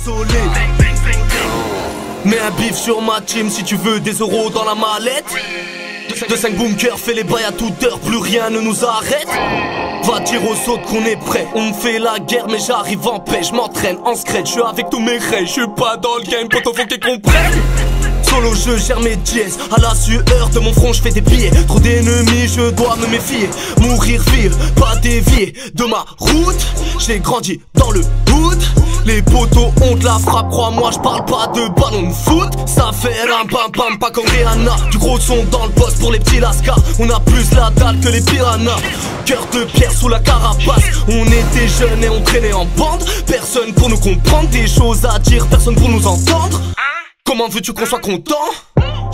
désolé. Mets un bif sur ma team si tu veux des euros dans la mallette. De 5 bunkers, fais les bails à toute heure, plus rien ne nous arrête. Va dire aux autres qu'on est prêt. On me fait la guerre mais j'arrive en paix. Je m'entraîne en scred, je suis avec tous mes rêves. Je suis pas dans le game, poto faut qu'ils comprennent. Solo je gère mes dièses, à la sueur de mon front je fais des billets. Trop d'ennemis je dois me méfier. Mourir vivre, pas dévier de ma route. J'ai grandi dans le hood. Les potos ont de la frappe, crois-moi je parle pas de ballon de foot. Ça fait ram pam pam, pas comme Rihanna. Du gros son dans le poste pour les petits lascars. On a plus la dalle que les piranhas. Cœur de pierre sous la carapace. On était jeunes et on traînait en bande. Personne pour nous comprendre, des choses à dire, personne pour nous entendre. Comment veux-tu qu'on soit content?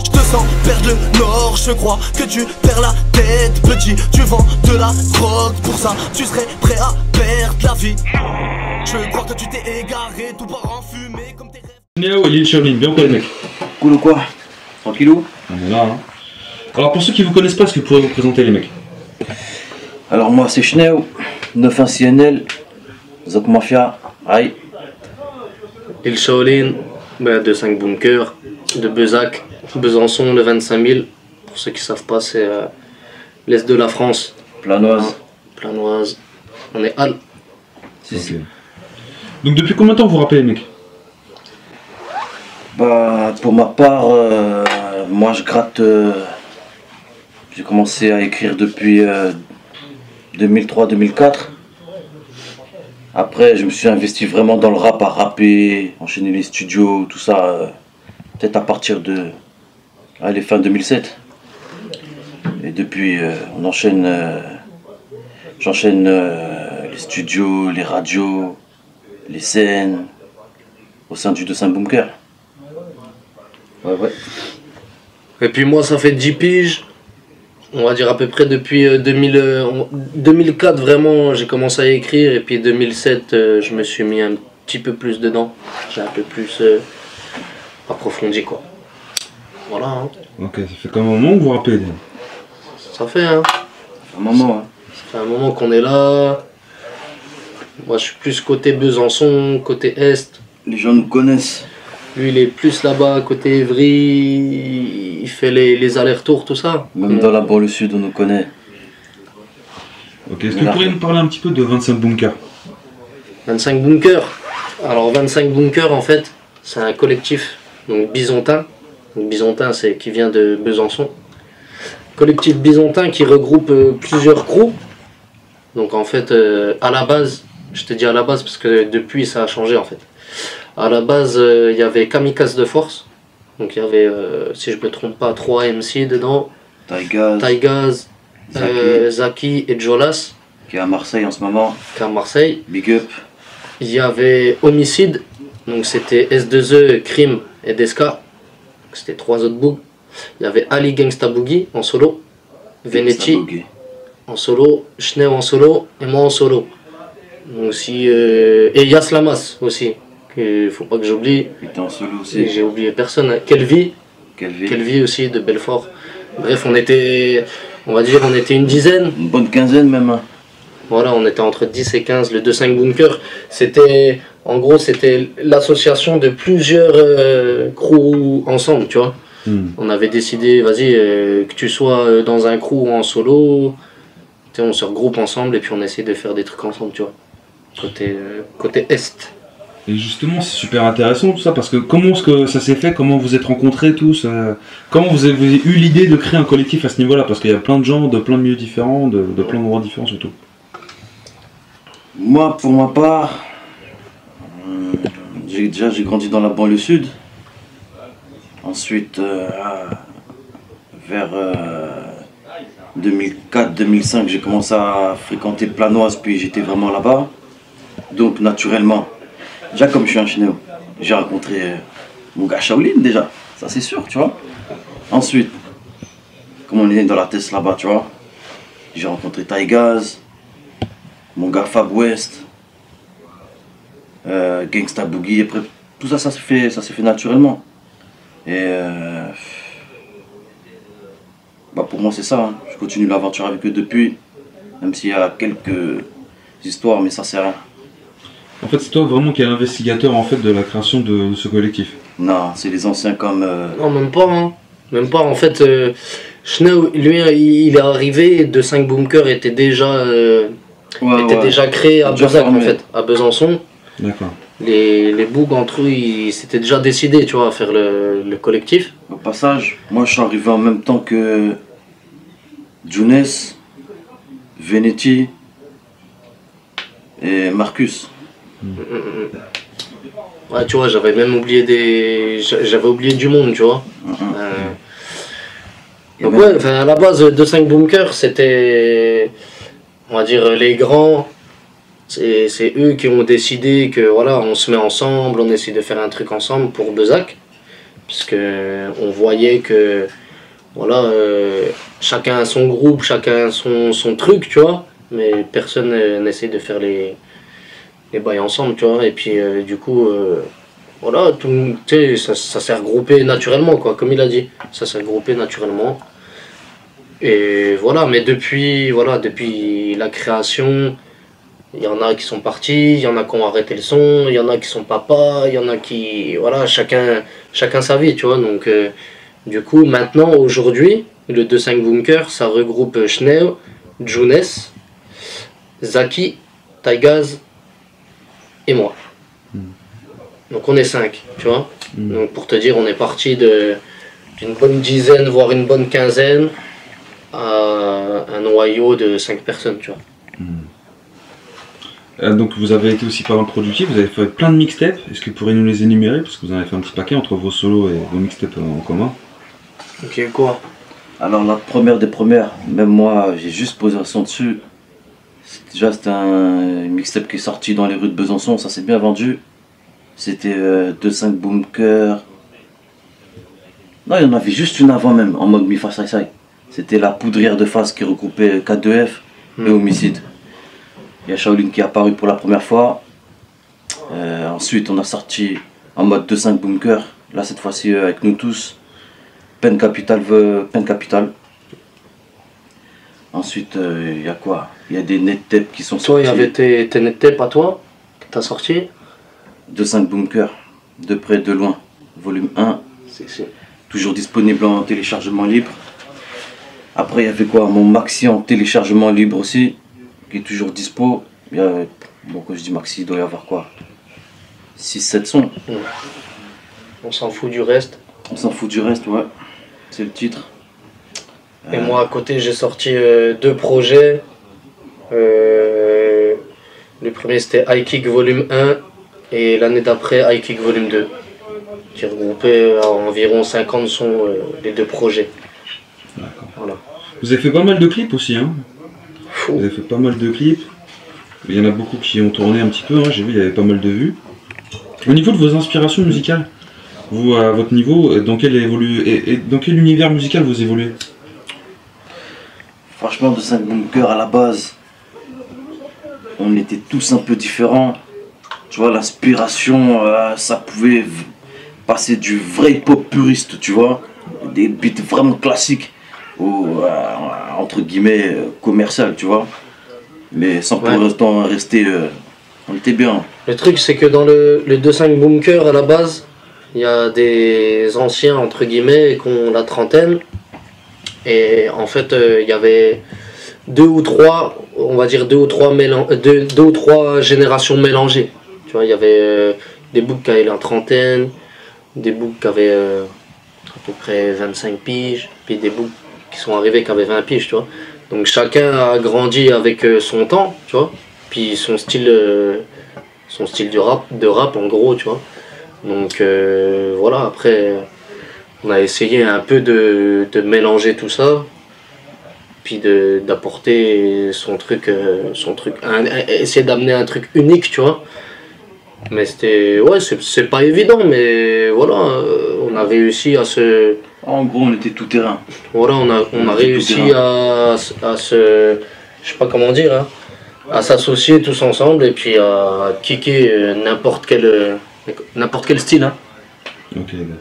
Je te sens perdre le nord, je crois que tu perds la tête. Petit, tu vends de la drogue, pour ça tu serais prêt à perdre la vie. Je crois que tu t'es égaré, tout part en fumée comme tes rêves. Néo et Lil Shaolin, bien ou quoi les mecs? Cool ou quoi? Tranquillou? On est là hein. Alors pour ceux qui vous connaissent pas, est-ce que vous pourriez vous présenter les mecs? Alors moi c'est Schneo, 91 CNL, Zok Mafia, aïe. Lil Shaolin, de 5 bunkers, de Bezac, Besançon, le 25 000. Pour ceux qui savent pas, c'est l'est de la France. Planoise. Planoise. On est Halle. Okay. Donc depuis combien de temps vous rappelez les mecs? Bah pour ma part, moi je gratte. J'ai commencé à écrire depuis 2003-2004. Après je me suis investi vraiment dans le rap, à rapper, enchaîner les studios, tout ça. Peut-être à partir de les fins 2007. Et depuis on enchaîne. J'enchaîne les studios, les radios, les scènes au sein du 205 Bunker. Ouais. Et puis moi ça fait 10 piges, on va dire à peu près depuis 2004 vraiment j'ai commencé à écrire et puis 2007 je me suis mis un petit peu plus dedans. J'ai un peu plus approfondi quoi. Voilà hein. Ok, ça fait comme un moment que vous rappelez? Ça fait hein. Un moment hein. Ça fait un moment qu'on est là. Moi je suis plus côté Besançon, côté Est. Les gens nous connaissent. Lui il est plus là-bas, côté Évry, il fait les allers-retours, tout ça. Même dans la banlieue sud on nous connaît. Ok, est-ce que vous pourriez nous parler un petit peu de 25 Bunkers? 25 Bunkers. Alors 25 Bunkers en fait, c'est un collectif donc byzantin. Donc, byzantin c'est qui vient de Besançon. Collectif byzantin qui regroupe plusieurs crews. Donc en fait à la base, je te dis à la base parce que depuis ça a changé en fait. À la base il y avait Kamikaze de Force. Donc il y avait si je me trompe pas 3 MC dedans. Taïgaz, Zaki et Jolas. Qui est à Marseille en ce moment. Qui est à Marseille. Big up. Il y avait Homicide. Donc c'était S2E, Crime et Deska. C'était 3 autres bougs. Il y avait Ali Gangsta Boogie en solo. Venetti en solo. Schneo en solo. Et moi en solo. Donc aussi, et Yas Lamas aussi. Il faut pas que j'oublie. Il était en solo aussi. J'ai oublié personne. Kelvy aussi de Belfort. Bref, on était une dizaine. Une bonne quinzaine même. Hein. Voilà, on était entre 10 et 15. Le 2-5 Bunker, c'était en gros c'était l'association de plusieurs crews ensemble, tu vois. On avait décidé, vas-y, que tu sois dans un crew ou en solo, on se regroupe ensemble et puis on essaie de faire des trucs ensemble, tu vois. Côté Est. Et justement, c'est super intéressant tout ça, parce que comment est-ce que ça s'est fait, comment vous êtes rencontrés tous, comment vous avez eu l'idée de créer un collectif à ce niveau-là, parce qu'il y a plein de gens de plein de milieux différents, de plein d'endroits différents surtout. Moi, pour ma part, j'ai grandi dans la banlieue sud. Ensuite, vers 2004-2005, j'ai commencé à fréquenter Planoise, puis j'étais vraiment là-bas. Donc naturellement, déjà comme je suis un Schneo, j'ai rencontré mon gars Shaolin déjà, ça c'est sûr, tu vois. Ensuite, comme on est dans la tête là-bas, tu vois, j'ai rencontré Taïgaz, mon gars Fab West, Gangsta Boogie, après tout ça, ça s'est fait naturellement. Et bah pour moi c'est ça, hein. Je continue l'aventure avec eux depuis, même s'il y a quelques histoires, mais ça sert à rien. En fait, c'est toi vraiment qui est l'investigateur en fait de la création de ce collectif. Non, c'est les anciens comme... Non, même pas, hein. Même pas, en fait, Schneu, lui, il est arrivé, 2-5 Bunkers était déjà, déjà créé à Déjà Bezac, en formé. fait, à Besançon. D'accord. Les bougs entre eux, ils s'étaient déjà décidés, tu vois, à faire le collectif. Au passage, moi je suis arrivé en même temps que Younes, Venetti et Marcus. Ouais, tu vois, j'avais même oublié j'avais oublié du monde, tu vois. Et Donc même- ouais, enfin, à la base, 2-5 Bunkers, c'était, on va dire, les grands. C'est eux qui ont décidé que voilà, on se met ensemble, on essaie de faire un truc ensemble pour Bezac. Puisque on voyait que voilà, chacun a son groupe, chacun a son truc, tu vois. Mais personne n'essaie de faire les bails ensemble, tu vois. Et puis du coup, voilà, tout, tu sais, ça s'est regroupé naturellement, quoi, comme il a dit. Ça s'est regroupé naturellement. Et voilà, mais depuis la création, il y en a qui sont partis, il y en a qui ont arrêté le son, il y en a qui sont papas, il y en a qui... Voilà, chacun sa vie, tu vois. Donc, du coup, maintenant, aujourd'hui, le 2-5 Bunker, ça regroupe Schneu, Younes, Zaki, Taigaz et moi. Donc, on est 5, tu vois. Donc, pour te dire, on est parti d'une bonne dizaine, voire une bonne quinzaine, à un noyau de 5 personnes, tu vois. Donc vous avez été aussi pas mal productif, vous avez fait plein de mixtapes. Est-ce que vous pourriez nous les énumérer? Parce que vous en avez fait un petit paquet entre vos solos et vos mixtapes en commun. Ok, quoi? Alors la première des premières, même moi j'ai juste posé un son dessus. C'était un mixtape qui est sorti dans les rues de Besançon, ça s'est bien vendu. C'était 2-5 Bunkers. Non, il y en avait juste une avant même, en mode mi-fa sai. C'était la poudrière de face qui regroupait K2F et Homicide. Il y a Shaolin qui est apparu pour la première fois. Ensuite, on a sorti en mode 2-5 Bunkers. Là, cette fois-ci, avec nous tous. Pen Capital. Ensuite, il y a quoi? Il y a des net tapes qui sont Toi, il sortis. y avait tes net tapes à toi, que t'as sorti. 2-5 Bunkers, de près, de loin. Volume 1. C'est... Toujours disponible en téléchargement libre. Après, il y avait quoi? Mon maxi en téléchargement libre aussi, qui est toujours dispo. Il y a, bon, quand je dis maxi, il doit y avoir quoi? 6-7 sons. On s'en fout du reste. On s'en fout du reste, ouais. C'est le titre. Et moi, à côté, j'ai sorti 2 projets. Le premier, c'était High Kick Volume 1. Et l'année d'après, High Kick Volume 2. Qui regroupait environ 50 sons, les 2 projets. D'accord. Voilà. Vous avez fait pas mal de clips aussi, hein? Fou. Vous avez fait pas mal de clips. Il y en a beaucoup qui ont tourné un petit peu, hein. J'ai vu, il y avait pas mal de vues. Au niveau de vos inspirations musicales, vous, à votre niveau, dans quel univers musical vous évoluez? Franchement, 2-5 Bunkers à la base, on était tous un peu différents. Tu vois, l'inspiration, ça pouvait passer du vrai hip-hop puriste, tu vois, des beats vraiment classiques, au, entre guillemets, commercial, tu vois. Mais sans pour autant rester... on était bien. Le truc, c'est que dans le 2-5 Bunker, à la base, il y a des anciens, entre guillemets, qui ont la trentaine. Et en fait, il y avait 2 ou 3, on va dire 2 ou 3 générations mélangées. Tu vois, il y avait des boucs qui avaient la trentaine, des boucs qui avaient à peu près 25 piges, puis des boucs qui sont arrivés qui avaient 20 piges, tu vois. Donc chacun a grandi avec son temps, tu vois, puis son style de rap en gros, tu vois. Donc voilà, après on a essayé un peu de mélanger tout ça, puis d'apporter son truc, essayer d'amener un truc unique, tu vois. Mais c'était, ouais, c'est pas évident, mais voilà, on a réussi à se... En gros, on était tout terrain. Voilà, on a réussi à se... Je sais pas comment dire, hein, à s'associer tous ensemble et puis à kicker n'importe quel style. Hein. Ok, d'accord.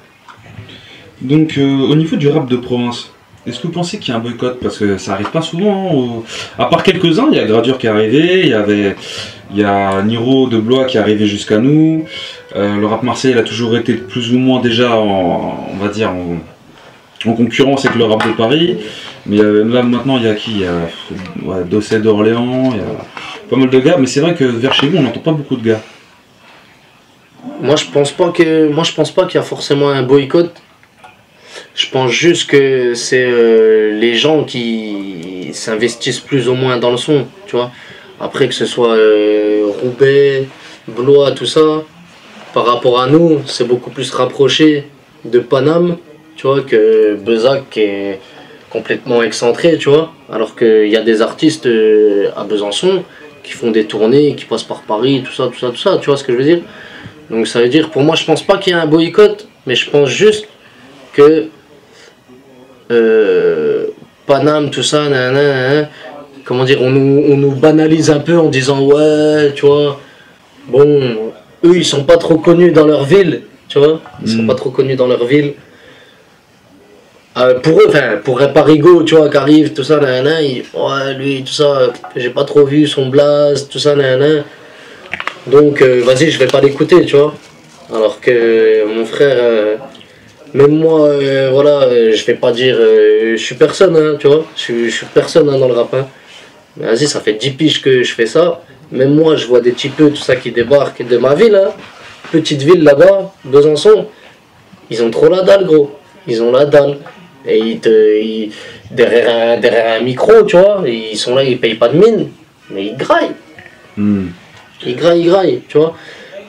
Donc, au niveau du rap de province, Est-ce que vous pensez qu'il y a un boycott? Parce que ça arrive pas souvent. Hein, à part quelques-uns, il y a Gradure qui est arrivé, il y a Niro de Blois qui est arrivé jusqu'à nous. Le rap marseillais, il a toujours été plus ou moins déjà, on va dire, en concurrence avec le rap de Paris. Mais là maintenant, il y a qui? Il y a Dossé d'Orléans, il y a pas mal de gars. Mais c'est vrai que vers chez vous, on n'entend pas beaucoup de gars. Moi, je pense pas qu'il y a forcément un boycott. Je pense juste que c'est les gens qui s'investissent plus ou moins dans le son, tu vois. Après que ce soit Roubaix, Blois, tout ça, par rapport à nous, c'est beaucoup plus rapproché de Paname, tu vois, que Bezac qui est complètement excentré, tu vois. Alors qu'il y a des artistes à Besançon qui font des tournées, qui passent par Paris, tout ça, tu vois ce que je veux dire. Donc ça veut dire, pour moi, je pense pas qu'il y ait un boycott, mais je pense juste que Paname, tout ça, nanana, comment dire, on nous banalise un peu en disant ouais, tu vois, bon, eux ils sont pas trop connus dans leur ville, tu vois, ils sont pas trop connus dans leur ville. Pour eux, enfin, pour Parigo, tu vois, qui arrive, tout ça, nanana, ouais, lui, tout ça, j'ai pas trop vu son blast, tout ça, nanana. Donc, vas-y, je vais pas l'écouter, tu vois. Alors que mon frère, même moi, voilà, je vais pas dire, je suis personne, hein, tu vois. Je suis personne hein, dans le rap. Hein. Mais vas-y, ça fait 10 piges que je fais ça. Même moi, je vois des petits peu, tout ça qui débarquent de ma ville, hein. Petite ville là-bas, Besançon. Ils ont trop la dalle, gros. Ils ont la dalle. Et derrière un micro, tu vois, ils sont là, ils payent pas de mine. Mais ils graillent. Ils graillent, tu vois.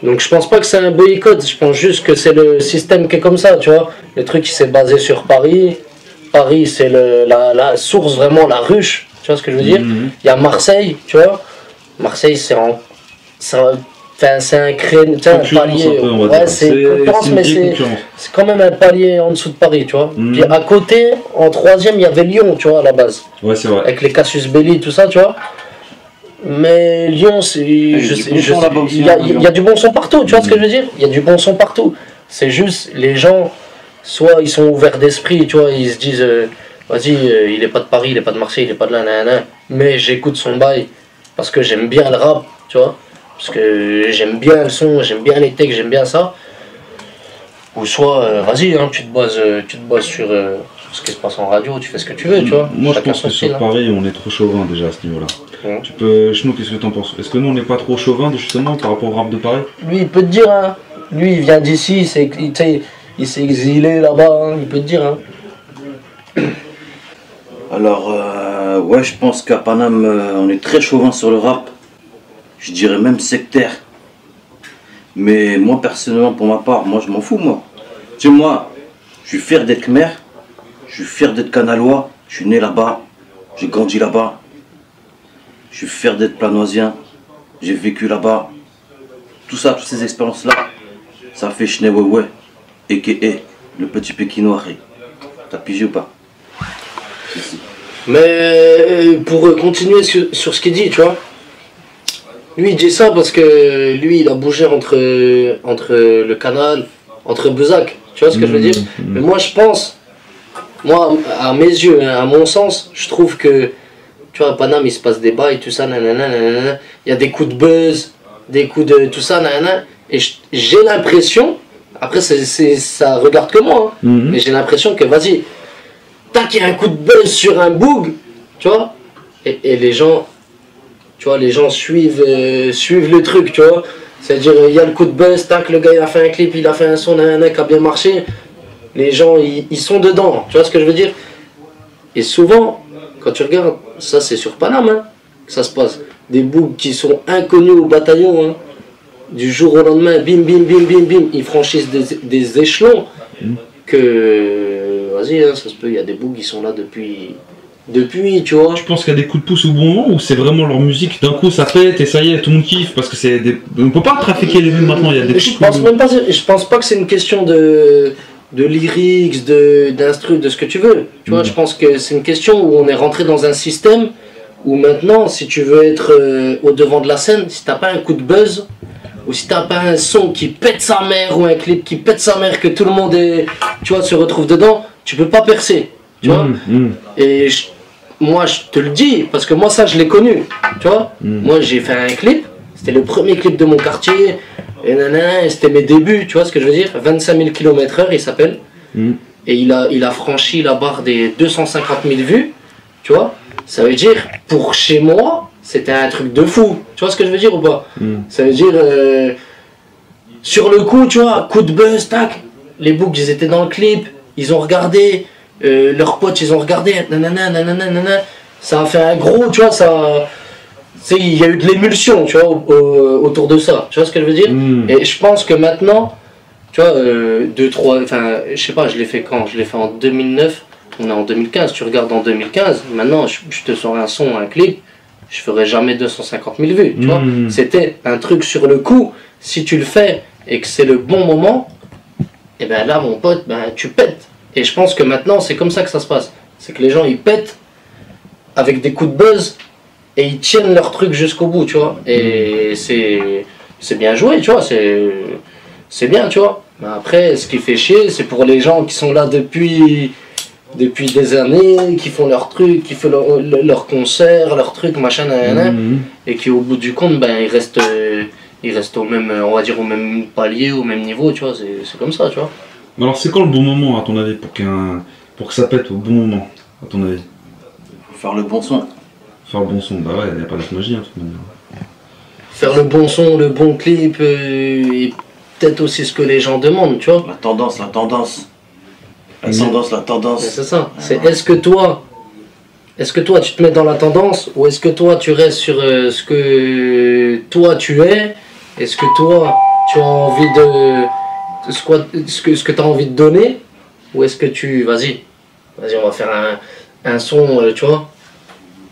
Donc je pense pas que c'est un boycott, je pense juste que c'est le système qui est comme ça, tu vois. Le truc qui s'est basé sur Paris. Paris c'est la source, vraiment la ruche, tu vois ce que je veux dire. Il y a Marseille, tu vois. Marseille c'est un palier, ouais, c'est concurrence, mais c'est quand même un palier en dessous de Paris, tu vois. Puis à côté, en troisième, il y avait Lyon, tu vois, à la base. Ouais, c'est vrai. Avec les Cassius Belli, tout ça, tu vois. Mais Lyon, il y a du bon son partout, tu vois ce que je veux dire. Il y a du bon son partout. C'est juste, les gens, soit ils sont ouverts d'esprit, tu vois, ils se disent, vas-y, il est pas de Paris, il est pas de Marseille, il est pas de là, nanana, mais j'écoute son bail parce que j'aime bien le rap, tu vois. Parce que j'aime bien le son, j'aime bien les textes, j'aime bien ça. Ou soit, vas-y, hein, tu te bases sur ce qui se passe en radio, tu fais ce que tu veux, tu vois. Moi, je pense que sur Paris, on est trop chauvin déjà à ce niveau-là. Tu peux, Chnou, qu'est-ce que tu en penses? Est-ce que nous, on n'est pas trop chauvin justement par rapport au rap de Paris? Lui, il peut te dire, hein. Lui, il vient d'ici, il s'est exilé là-bas, hein. Il peut te dire, hein. Alors, ouais, je pense qu'à Paname, on est très chauvin sur le rap. Je dirais même sectaire. Mais moi, personnellement, pour ma part, moi, je m'en fous, moi. Tu sais, moi, je suis fier d'être Khmer, je suis fier d'être Canalois, je suis né là-bas, j'ai grandi là-bas. Je suis fier d'être planoisien, j'ai vécu là-bas. Tout ça, toutes ces expériences-là, ça fait Schneewewe, a.k.a. le petit Pékinois. T'as pigé ou pas? Mais pour continuer sur ce qu'il dit, tu vois. Lui, il dit ça parce que lui, il a bougé entre le canal, entre Bezac. Tu vois ce que je veux dire? Mais moi, je pense, moi, à mes yeux, hein, à mon sens, je trouve que, tu vois, à Paname, il se passe des bails, tout ça, nanana, nanana. Il y a des coups de buzz, des coups de tout ça, nanana. Et j'ai l'impression, après, ça regarde que moi, hein, mais j'ai l'impression que, vas-y, tac, il y a un coup de buzz sur un boug, tu vois, et les gens, tu vois, les gens suivent le truc, tu vois. C'est-à-dire, il y a le coup de buzz, tac, le gars, il a fait un clip, il a fait un son, nanana, qui a bien marché. Les gens, ils sont dedans, tu vois ce que je veux dire? Et souvent, quand tu regardes, ça c'est sur Paname, hein, que ça se passe. Des bougs qui sont inconnus au bataillon, hein, du jour au lendemain, bim, bim, bim, bim, bim, ils franchissent des échelons que, vas-y, hein, ça se peut, il y a des bougs qui sont là depuis, tu vois. Je pense qu'il y a des coups de pouce au bon moment ou c'est vraiment leur musique, d'un coup ça pète et ça y est, tout le monde kiffe parce que c'est des... On peut pas trafiquer les mêmes maintenant, il y a des... Je pense pas que c'est une question de lyrics, d'instru, de ce que tu veux. Tu vois, je pense que c'est une question où on est rentré dans un système où maintenant, si tu veux être au devant de la scène, si t'as pas un coup de buzz, ou si t'as pas un son qui pète sa mère, ou un clip qui pète sa mère, que tout le monde est, tu vois, se retrouve dedans, tu peux pas percer. tu vois. Et moi, je te le dis, parce que moi, ça, je l'ai connu, tu vois. Moi, j'ai fait un clip, c'était le premier clip de mon quartier, et c'était mes débuts, tu vois ce que je veux dire. 25 000 km/h, il s'appelle. Et il a franchi la barre des 250 000 vues, tu vois. Ça veut dire, pour chez moi, c'était un truc de fou, tu vois ce que je veux dire ou pas. Ça veut dire, sur le coup, tu vois, coup de buzz, tac, les boucs, ils étaient dans le clip, ils ont regardé, leurs potes, ils ont regardé, ça a fait un gros, tu vois, ça... Il y a eu de l'émulsion, tu vois, autour de ça, tu vois ce que je veux dire. Et je pense que maintenant, tu vois, je sais pas, je l'ai fait quand? Je l'ai fait en 2009, on est en 2015, tu regardes en 2015, maintenant, je te sors un son, un clip, je ferai jamais 250 000 vues, tu vois. C'était un truc sur le coup, si tu le fais et que c'est le bon moment, et ben là, mon pote, ben tu pètes. Et je pense que maintenant, c'est comme ça que ça se passe. C'est que les gens, ils pètent avec des coups de buzz et ils tiennent leur truc jusqu'au bout, tu vois. Et c'est bien joué, tu vois, c'est bien, tu vois. Mais après, ce qui fait chier, c'est pour les gens qui sont là depuis des années, qui font leur truc, qui font leur concert, leur truc, machin, et qui au bout du compte, ben ils restent au même, on va dire au même palier, au même niveau, tu vois, c'est comme ça, tu vois. Alors c'est quand le bon moment à ton avis pour que ça pète au bon moment, à ton avis? Faire le bon son. Faire le bon son, bah ouais, il n'y a pas de magie, hein, tout le monde. Faire le bon son, le bon clip, et peut-être aussi ce que les gens demandent, tu vois. La tendance. La tendance. C'est ça. C'est est-ce que toi tu te mets dans la tendance ou est-ce que toi tu restes sur ce que toi tu es? Est-ce que toi tu as envie de ce que tu as envie de donner? Ou est-ce que vas-y on va faire un son, tu vois.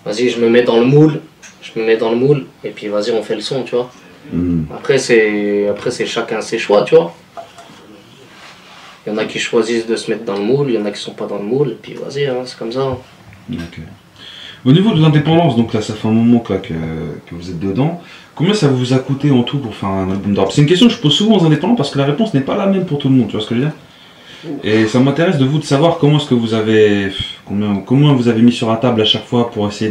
Vas-y, je me mets dans le moule, et puis vas-y on fait le son, tu vois. Après c'est chacun ses choix, tu vois. Il y en a qui choisissent de se mettre dans le moule, il y en a qui sont pas dans le moule, et puis vas-y, hein, c'est comme ça. Okay. Au niveau de l'indépendance, donc là ça fait un moment là, que vous êtes dedans, combien ça vous a coûté en tout pour faire un album de rap? C'est une question que je pose souvent aux indépendants parce que la réponse n'est pas la même pour tout le monde, tu vois ce que je veux dire? Et ça m'intéresse de savoir comment est-ce que vous avez, comment vous avez mis sur la table à chaque fois pour essayer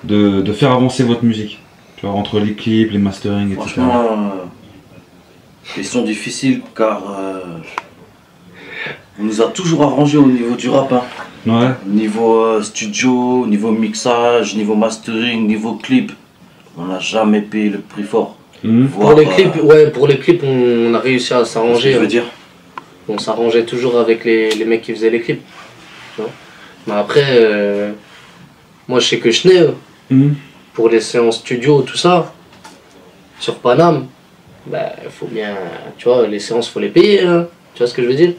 de faire avancer votre musique, tu vois, entre les clips, les masterings, etc. Franchement, question difficile car on nous a toujours arrangé au niveau du rap, hein. Ouais. Niveau studio, niveau mixage, niveau mastering, niveau clip, on n'a jamais payé le prix fort. Pour les clips, on a réussi à s'arranger. Je veux dire. On s'arrangeait toujours avec les mecs qui faisaient les clips. Tu vois. Mais après, moi je sais que je n'ai pour les séances studio, tout ça, sur Paname, bah faut bien, tu vois, les séances faut les payer, hein. Tu vois ce que je veux dire?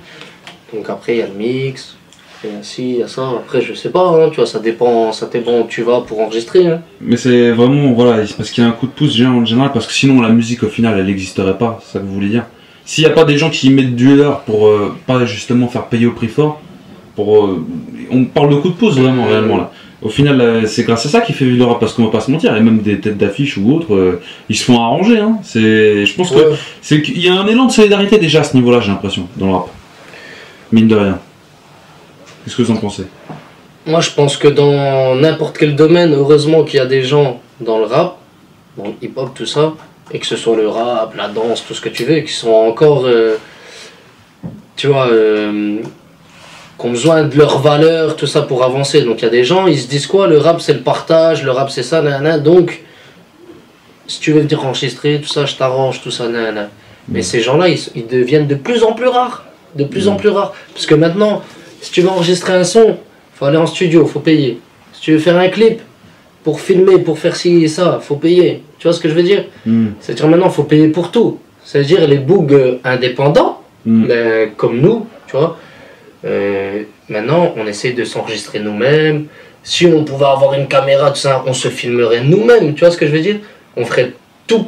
Donc après il y a le mix, il y a ci, il y a ça, après je sais pas, hein, tu vois, ça dépend où tu vas pour enregistrer. Hein. Mais c'est vraiment, voilà, c'est parce qu'il y a un coup de pouce en général, parce que sinon la musique au final elle n'existerait pas, c'est ça que vous voulez dire? S'il n'y a pas des gens qui mettent du leur pour pas justement faire payer au prix fort, on parle de coup de pouce vraiment réellement là. Au final c'est grâce à ça qui fait vivre le rap, parce qu'on va pas se mentir, et même des têtes d'affiche ou autres, ils se font arranger. Hein. Je pense qu'il y a un élan de solidarité déjà à ce niveau-là, j'ai l'impression, dans le rap. Mine de rien. Qu'est-ce que vous en pensez? Moi je pense que dans n'importe quel domaine, heureusement qu'il y a des gens dans le rap, dans le hip-hop, tout ça, et que ce soit le rap, la danse, tout ce que tu veux, qui sont encore, tu vois, qui ont besoin de leurs valeurs, tout ça pour avancer. Donc il y a des gens, ils se disent quoi, le rap c'est le partage, le rap c'est ça, nanana, donc si tu veux venir enregistrer, tout ça, je t'arrange, tout ça, nanana. Mais ces gens-là, ils deviennent de plus en plus rares, parce que maintenant, si tu veux enregistrer un son, faut aller en studio, faut payer. Si tu veux faire un clip, pour filmer, pour faire ci et ça, faut payer. Tu vois ce que je veux dire? C'est-à-dire maintenant, il faut payer pour tout. C'est-à-dire les boogs indépendants, comme nous, tu vois. Maintenant, on essaie de s'enregistrer nous-mêmes. Si on pouvait avoir une caméra, tout ça, on se filmerait nous-mêmes. Tu vois ce que je veux dire? On ferait tout.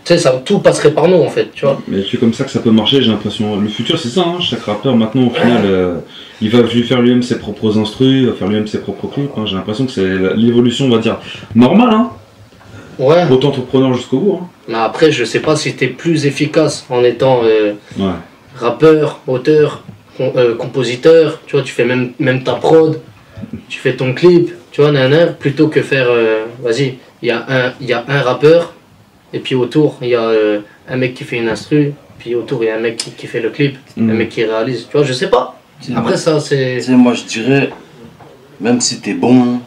Tu sais, tout passerait par nous en fait, tu vois. Mais c'est comme ça que ça peut marcher, j'ai l'impression. Le futur c'est ça, hein. Chaque rappeur maintenant au final, il va faire lui-même ses propres instrus, il va faire lui-même ses propres clips. Hein. J'ai l'impression que c'est l'évolution, on va dire, normale, hein. Ouais. Auto-entrepreneur jusqu'au bout. Hein. Mais après, je sais pas si t'es plus efficace en étant rappeur, auteur, compositeur, tu vois, tu fais même ta prod, tu fais ton clip, tu vois, nanana, plutôt que faire, vas-y, il y a un rappeur, et puis autour, il y a un mec qui fait une instru, puis autour, il y a un mec qui fait le clip, un mec qui réalise, tu vois, je sais pas. Après ça, c'est... Tu sais, moi je dirais, même si t'es bon,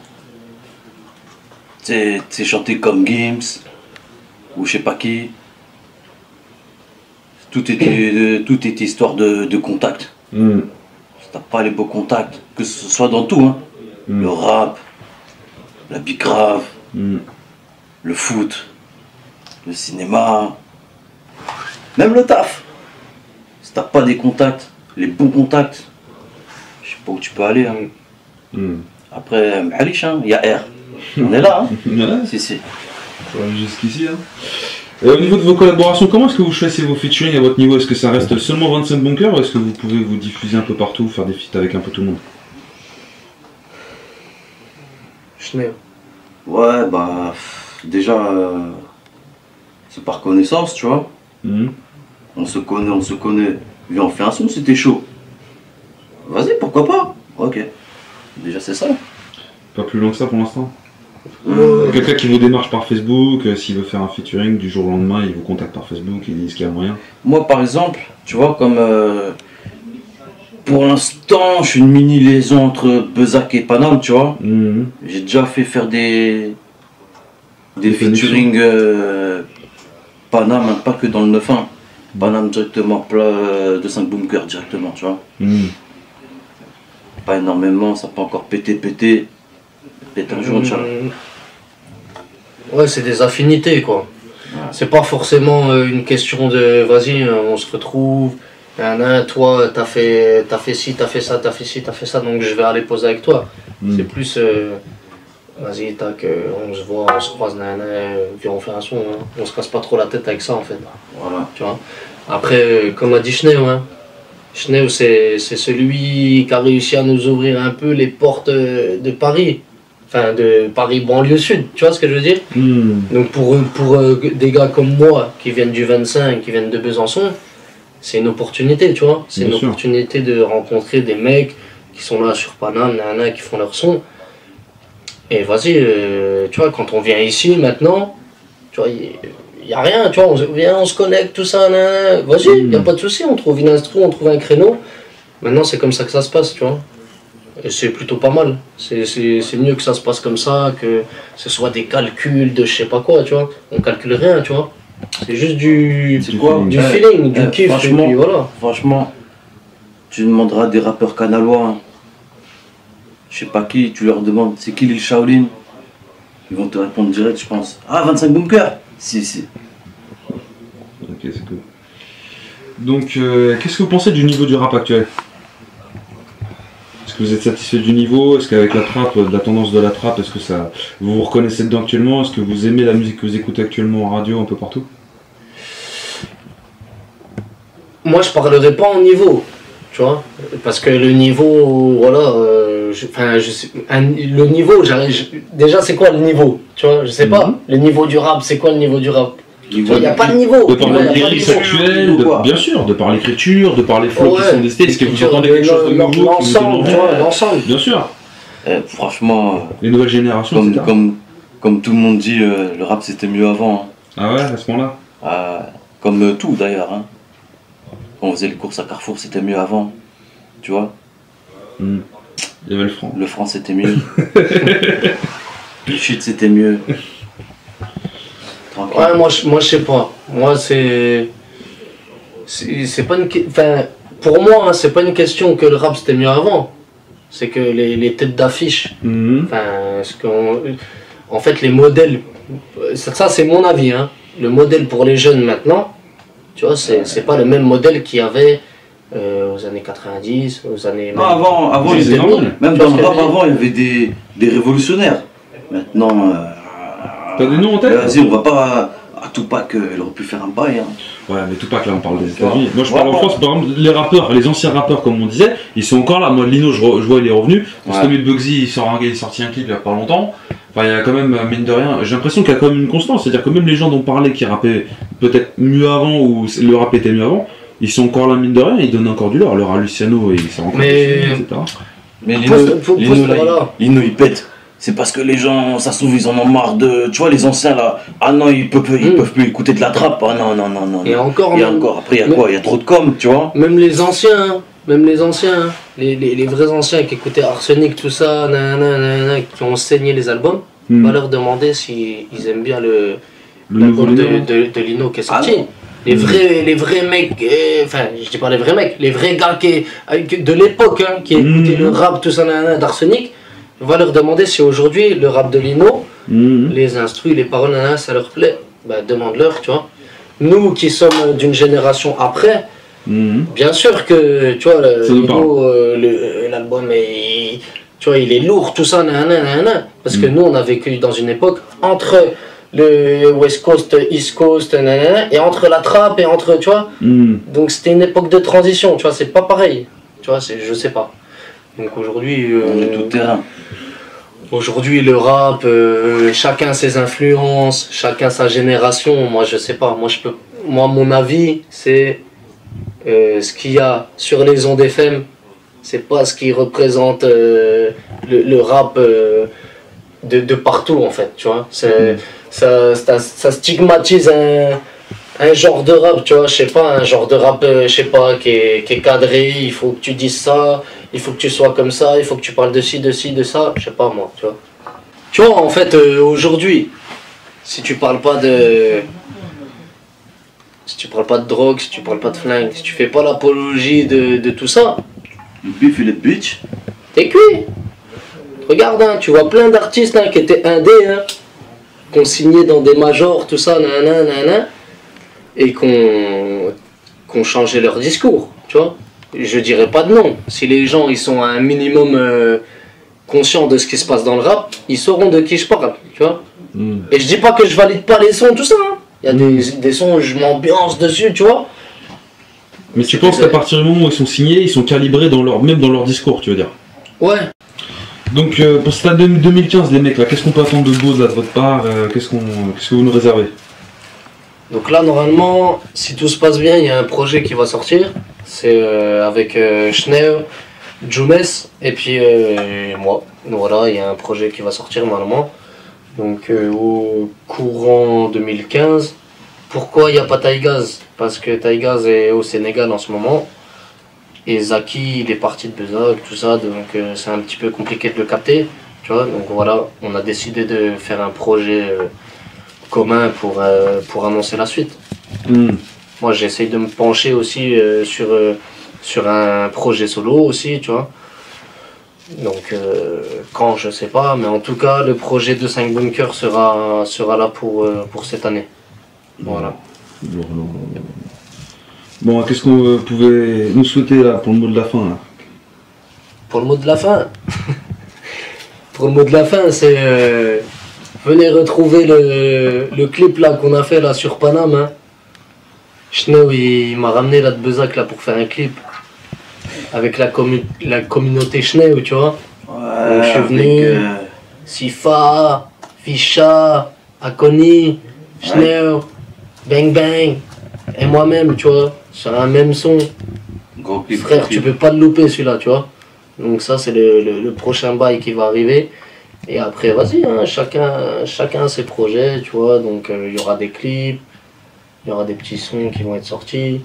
tu sais chanter comme Gims, ou je sais pas qui, tout est histoire de contact. Si t'as pas les beaux contacts, que ce soit dans tout, hein. Le rap, la bicrave, le foot, le cinéma, même le taf. Si t'as pas des contacts, les bons contacts, je sais pas où tu peux aller. Hein. Après, Mhalish, hein, il y a R. On est là, hein. Ouais. Si. Ça va jusqu'ici. Hein. Et au niveau de vos collaborations, comment est-ce que vous choisissez vos featuring à votre niveau? Est-ce que ça reste seulement 25 bunkers ou est-ce que vous pouvez vous diffuser un peu partout, faire des feats avec un peu tout le monde? Ouais, bah, déjà, c'est par connaissance, tu vois. On se connaît. Viens, on fait un son, c'était chaud. Vas-y, pourquoi pas? Ok. Déjà, c'est ça. Pas plus loin que ça pour l'instant. Quelqu'un qui vous démarche par Facebook, s'il veut faire un featuring du jour au lendemain, il vous contacte par Facebook, il dit qu'il y a moyen. Moi, par exemple, tu vois, comme pour l'instant, je suis une mini liaison entre Bezac et Paname, tu vois. J'ai déjà fait faire des featuring Paname, hein, pas que dans le 9-1. Paname directement, plat de 5 bunkers directement, tu vois. Pas énormément, ça peut encore péter un jour, Inch'Allah. Ouais, c'est des affinités, quoi. Ouais. C'est pas forcément une question de vas-y, on se retrouve, toi t'as fait ci, t'as fait ça, t'as fait ci, t'as fait ça, donc je vais aller poser avec toi. C'est plus vas-y, tac, on se voit, on se croise, puis on fait un son, hein. On se casse pas trop la tête avec ça en fait. Voilà. Tu vois. Après, comme a dit Schneu, hein. Schneu, c'est celui qui a réussi à nous ouvrir un peu les portes de Paris. Enfin, de Paris banlieue sud, tu vois ce que je veux dire? Donc pour des gars comme moi, qui viennent du 25, qui viennent de Besançon, c'est une opportunité, tu vois? C'est une opportunité de rencontrer des mecs qui sont là sur Paname, qui font leur son. Et vas-y, tu vois, quand on vient ici maintenant, tu vois, il n'y a rien, tu vois, on se connecte, tout ça, vas-y, il n'y a pas de souci, on trouve une instru, on trouve un créneau. Maintenant, c'est comme ça que ça se passe, tu vois. Et c'est plutôt pas mal. C'est mieux que ça se passe comme ça, que ce soit des calculs de je sais pas quoi, tu vois. On calcule rien, tu vois. C'est juste du feeling, du kiff, et puis voilà. Franchement, tu demanderas des rappeurs canalois, hein. Je sais pas qui, tu leur demandes c'est qui Lil Shaolin, ils vont te répondre direct, je pense. Ah, 25 bunkers. Si. Ok, c'est cool. Donc, qu'est-ce que vous pensez du niveau du rap actuel? Est-ce que vous êtes satisfait du niveau? Est-ce qu'avec la trappe, de la tendance de la trappe, est-ce que ça, vous vous reconnaissez dedans actuellement? Est-ce que vous aimez la musique que vous écoutez actuellement en radio, un peu partout? Moi, je parlerai pas en niveau, tu vois, parce que le niveau, voilà, le niveau, déjà c'est quoi le niveau, tu vois, je sais pas, le niveau du rap, c'est quoi le niveau du rap? Il n'y a pas de niveau. De par les lyrics actuels, bien sûr, de par l'écriture, de par les flots qui sont destés, est-ce que vous entendez quelque chose de nouveau? L'ensemble, tu vois, l'ensemble. Bien sûr. Franchement, les nouvelles générations, comme tout le monde dit, le rap c'était mieux avant. Hein. Ah ouais, à ce moment-là comme tout d'ailleurs. Hein. Quand on faisait les courses à Carrefour, c'était mieux avant. Tu vois. Il y avait le franc. Le franc c'était mieux. Le shit c'était mieux. Ouais, moi je sais pas. Moi c'est pas une pour moi, hein, c'est pas une question que le rap c'était mieux avant. C'est que les têtes d'affiche, en fait les modèles, ça c'est mon avis, hein. Le modèle pour les jeunes maintenant, tu vois, c'est pas le même modèle qu'il y avait aux années 90, aux années... Non, avant il était bon. Même dans le rap avant, il y avait des révolutionnaires. Maintenant... T'as des noms en tête? Vas-y, on va pas... Tupac, il aurait pu faire un bail. Hein. Ouais, mais Tupac, là, on parle des États-Unis. Moi, je parle en France, par exemple, les rappeurs, les anciens rappeurs, comme on disait, ils sont encore là. Moi, Lino, je vois, il est revenu. Tommy Bugsy, il sorti un clip il y a pas longtemps. Enfin, il y a quand même, mine de rien, j'ai l'impression qu'il y a quand même une constance. C'est-à-dire que même les gens dont on parlait qui rappaient peut-être mieux avant, ou le rap était mieux avant, ils sont encore là, mine de rien, ils donnent encore du leur. À Luciano, il s'est encore Mais- etc. Mais Voilà. Lino, il pète. C'est parce que les gens, ça se trouve, ils en ont marre de. Tu vois, les anciens là. Ah non, ils peuvent plus écouter de la trappe. Ah non, non, non, non. Et encore, Il y a encore. Après, il y a mais- quoi? Il y a trop de com, tu vois. Même les anciens, hein. Même les anciens, hein. Les vrais anciens qui écoutaient Arsenic, tout ça, qui ont saigné les albums, on va leur demander s'ils aiment bien Le l'album nouveau Lino. de Lino qui est sorti. Ah non. Les vrais mecs, enfin, je dis pas les vrais mecs, les vrais gars de l'époque, hein, qui écoutaient le rap, tout ça, d'Arsenic, on va leur demander si aujourd'hui le rap de Lino, les instrus, les paroles, ça leur plaît. Bah, demande-leur, tu vois. Nous qui sommes d'une génération après, bien sûr que, tu vois, Ça nous Lino, l'album est, tu vois, il est lourd, tout ça, parce que nous, on a vécu dans une époque entre le West Coast, East Coast, et entre la trappe et entre, tu vois. Donc c'était une époque de transition, tu vois, c'est pas pareil. Tu vois, je sais pas. Donc aujourd'hui, On est tout terrain. aujourd'hui le rap, chacun ses influences, chacun sa génération. Moi, je sais pas. Moi, mon avis, c'est ce qu'il y a sur les ondes FM. C'est pas ce qui représente le rap de partout en fait, tu vois. Ça stigmatise un genre de rap, tu vois, je sais pas, un genre de rap, je sais pas, qui est cadré, il faut que tu dises ça, il faut que tu sois comme ça, il faut que tu parles de ci, de ça, je sais pas moi, tu vois. Tu vois, en fait, aujourd'hui, si tu parles pas de... Si tu parles pas de drogue, si tu parles pas de flingue, si tu fais pas l'apologie de tout ça, Le bif, il est bitch. t'es cuit. Regarde, hein, tu vois plein d'artistes hein, qui étaient indés, hein, qui ont signé dans des majors, tout ça, et qu'on changé leur discours, tu vois. Je dirais pas de nom. Si les gens ils sont un minimum conscients de ce qui se passe dans le rap, ils sauront de qui je parle, tu vois. Et je dis pas que je valide pas les sons, tout ça. Hein. Il y a des sons où je m'ambiance dessus, tu vois. Mais tu penses qu'à partir du moment où ils sont signés, ils sont calibrés même dans leur discours, tu veux dire? Ouais. Donc pour cette année 2015, les mecs, là, qu'est-ce qu'on peut attendre de beau là, de votre part? Qu'est-ce que vous nous réservez? Donc là, normalement, si tout se passe bien, il y a un projet qui va sortir. C'est avec Schnee, Jumes et puis moi. Donc voilà, il y a un projet qui va sortir normalement. Donc au courant 2015. Pourquoi il n'y a pas Taïgaz? Parce que Taïgaz est au Sénégal en ce moment. Et Zaki, il est parti de Bezac, tout ça. Donc c'est un petit peu compliqué de le capter. Tu vois, donc voilà, on a décidé de faire un projet commun pour annoncer la suite. Moi j'essaye de me pencher aussi sur un projet solo aussi, tu vois. Donc quand je sais pas, mais en tout cas le projet de 5 Bunkers sera là pour cette année. Voilà. Bon, qu'est-ce qu'on pouvait nous souhaiter là pour le mot de la fin là? Pour le mot de la fin pour le mot de la fin, c'est venez retrouver le clip là qu'on a fait là sur Paname. Hein. Schneu, il m'a ramené là de Bezac là pour faire un clip avec la communauté Schneu, tu vois. Ouais, Donc, je suis venu, Sifa, Fisha, Akoni, Schneu, Bang Bang, et moi-même, tu vois, sur un même son. Gros clip. Frère, tu peux pas le louper celui-là, tu vois. Donc ça, c'est le prochain bail qui va arriver. Et après, vas-y, hein, chacun ses projets, tu vois. Donc il y aura des clips, il y aura des petits sons qui vont être sortis.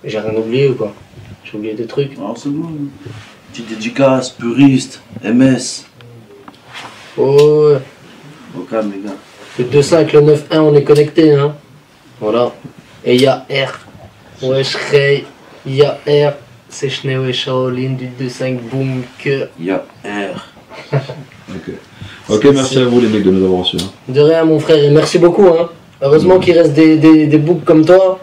J'ai rien oublié ou quoi? J'ai oublié des trucs. Alors c'est bon. Petite dédicace, puriste, MS. Oh, ouais. Au calme, les gars. Le 2.5, le 9.1, on est connecté, hein. Voilà. Et il y a R. Ouais, Shrey. Il y a R. C'est Schnee et Shaolin du 2.5 Boom que. Il y a R. Ok, merci à vous les mecs de nous avoir reçus. Hein. De rien, mon frère, et merci beaucoup, hein. Heureusement qu'il reste des boucs comme toi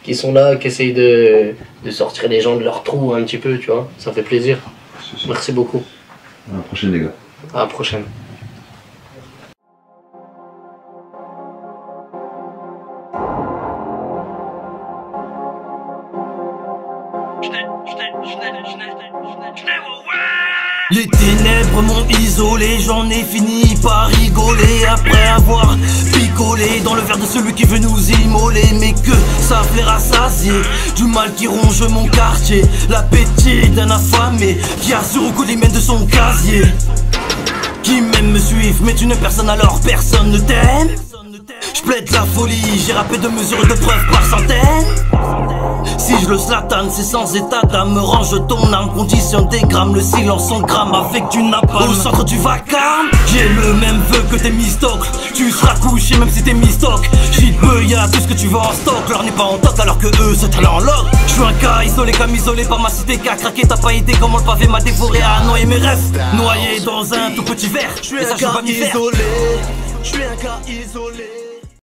qui sont là, qui essayent de sortir les gens de leur trou un petit peu, tu vois. Ça fait plaisir. Merci beaucoup. À la prochaine les gars. À la prochaine. Les ténèbres m'ont isolé, j'en ai fini par rigoler après avoir picolé dans le verre de celui qui veut nous immoler. Mais que ça plaira rassasier du mal qui ronge mon quartier, l'appétit d'un affamé qui assure au coup l'hymen de son casier. Qui m'aime me suivent, mais une personne alors personne ne t'aime. J'plaide la folie, j'ai rappé de mesures de preuves par centaines. Si je le slatane, c'est sans état d'âme. Range ton âme, condition des grammes. Le silence en gramme avec du napalm. Au centre du vacarme, j'ai le même vœu que tes mistocles. Tu seras couché même si t'es mistock. J'y peux, y'a tout ce que tu veux en stock. L'heure n'est pas en toc alors que eux se traînent en log. J'suis un cas isolé comme isolé par ma cité qu'a craqué. T'as pas idée comment le pavé m'a dévoré à noyer mes rêves. Noyé dans un tout petit verre. J'suis un cas isolé. J'suis un cas isolé.